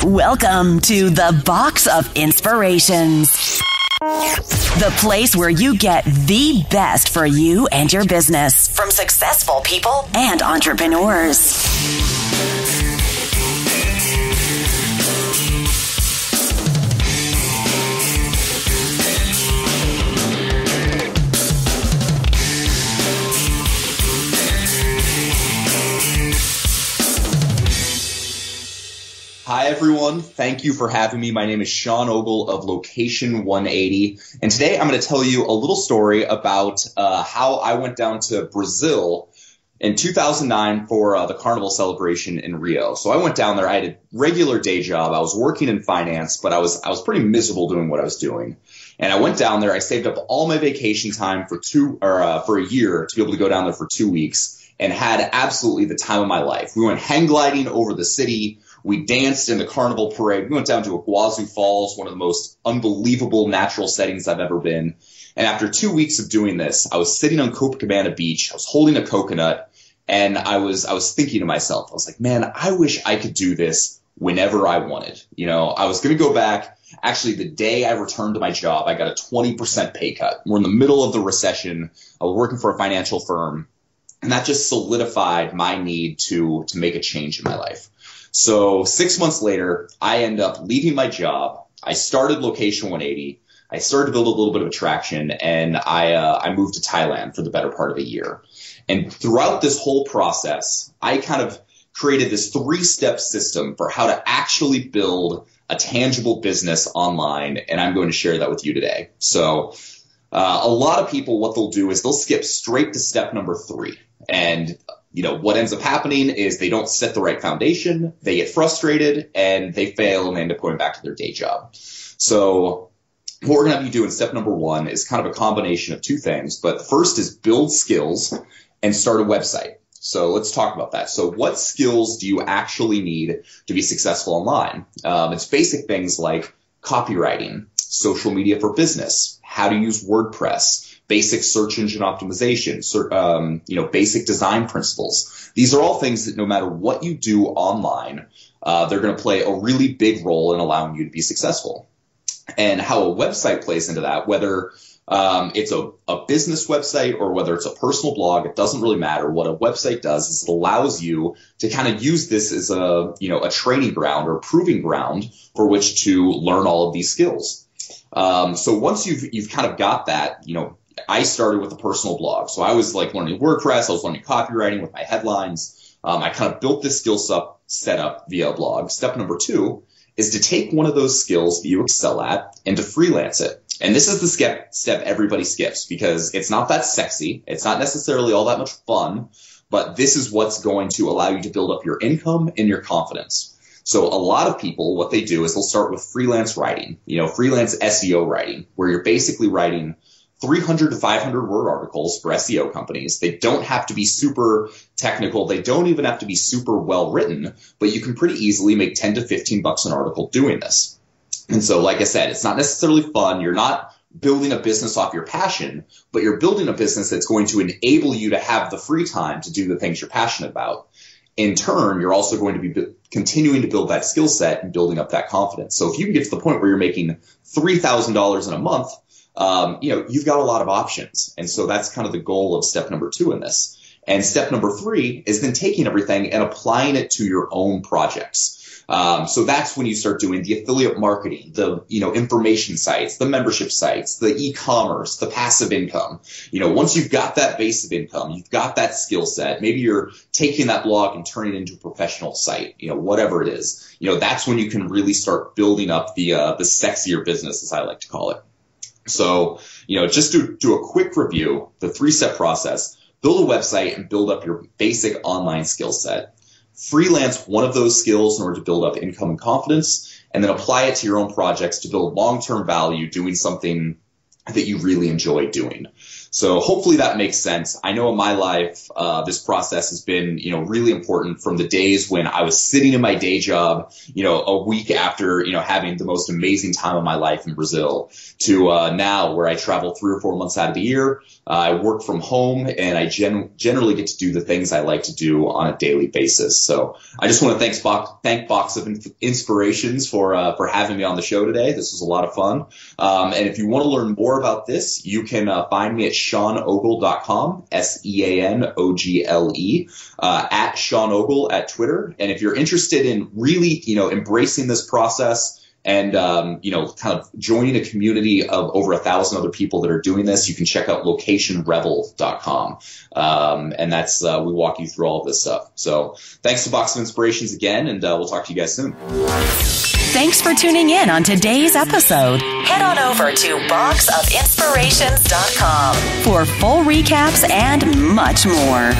Welcome to the Box of Inspirations, the place where you get the best for you and your business from successful people and entrepreneurs. Hi, everyone. Thank you for having me. My name is Sean Ogle of Location 180. And today I'm going to tell you a little story about how I went down to Brazil in 2009 for the Carnival celebration in Rio. So I went down there. I had a regular day job. I was working in finance, but I was pretty miserable doing what I was doing. And I went down there. I saved up all my vacation time for a year to be able to go down there for 2 weeks and had absolutely the time of my life. We went hang gliding over the city. We danced in the carnival parade. We went down to Iguazu Falls, one of the most unbelievable natural settings I've ever been. And after 2 weeks of doing this, I was sitting on Copacabana Beach. I was holding a coconut, and I was thinking to myself, I was like, man, I wish I could do this whenever I wanted. You know, I was going to go back. Actually, the day I returned to my job, I got a 20% pay cut. We're in the middle of the recession. I was working for a financial firm, and that just solidified my need to make a change in my life. So 6 months later, I end up leaving my job. I started Location 180. I started to build a little bit of attraction, and I moved to Thailand for the better part of a year. And throughout this whole process, I kind of created this 3-step system for how to actually build a tangible business online, and I'm going to share that with you today. So a lot of people, what they'll do is they'll skip straight to step number 3. And you know, what ends up happening is they don't set the right foundation, they get frustrated, and they fail, and they end up going back to their day job. So what we're going to have you do in step number 1 is kind of a combination of 2 things. But first is build skills and start a website. So let's talk about that. So what skills do you actually need to be successful online? It's basic things like copywriting, social media for business, how to use WordPress, basic search engine optimization, basic design principles. These are all things that no matter what you do online, they're going to play a really big role in allowing you to be successful. And how a website plays into that, whether it's a business website or whether it's a personal blog, it doesn't really matter. What a website does is it allows you to kind of use this as a training ground or proving ground for which to learn all of these skills. So once you've kind of got that, I started with a personal blog. So I was like learning WordPress. I was learning copywriting with my headlines. I kind of built this skill set up via a blog. Step number 2 is to take one of those skills that you excel at and to freelance it. And this is the step everybody skips because it's not that sexy. It's not necessarily all that much fun, but this is what's going to allow you to build up your income and your confidence. So a lot of people, what they do is they'll start with freelance writing, freelance SEO writing, where you're basically writing 300 to 500 word articles for SEO companies. They don't have to be super technical. They don't even have to be super well written, but you can pretty easily make 10 to 15 bucks an article doing this. And so, like I said, it's not necessarily fun. You're not building a business off your passion, but you're building a business that's going to enable you to have the free time to do the things you're passionate about. In turn, you're also going to be continuing to build that skill set and building up that confidence. So if you can get to the point where you're making $3,000 in a month, you've got a lot of options. And so that's kind of the goal of step number 2 in this. And step number 3 is then taking everything and applying it to your own projects. So that's when you start doing the affiliate marketing, the, information sites, the membership sites, the e-commerce, the passive income. Once you've got that base of income, you've got that skill set, maybe you're taking that blog and turning it into a professional site, whatever it is, that's when you can really start building up the sexier business, as I like to call it. So, just to do a quick review, the 3-step process: build a website and build up your basic online skill set. Freelance one of those skills in order to build up income and confidence, and then apply it to your own projects to build long-term value doing something that you really enjoy doing. So hopefully that makes sense. I know in my life, this process has been, really important from the days when I was sitting in my day job, a week after, having the most amazing time of my life in Brazil to now where I travel 3 or 4 months out of the year. I work from home and I generally get to do the things I like to do on a daily basis. So I just want to thank Box of Inspirations for having me on the show today. This was a lot of fun. And if you want to learn more about this, you can find me at SeanOgle.com, SeanOgle, at Sean Ogle at Twitter. And if you're interested in really, embracing this process and, kind of joining a community of over 1,000 other people that are doing this, you can check out locationrebel.com. And that's, we walk you through all of this stuff. So thanks to Box of Inspirations again, and we'll talk to you guys soon. Thanks for tuning in on today's episode. Head on over to boxofinspirations.com for full recaps and much more.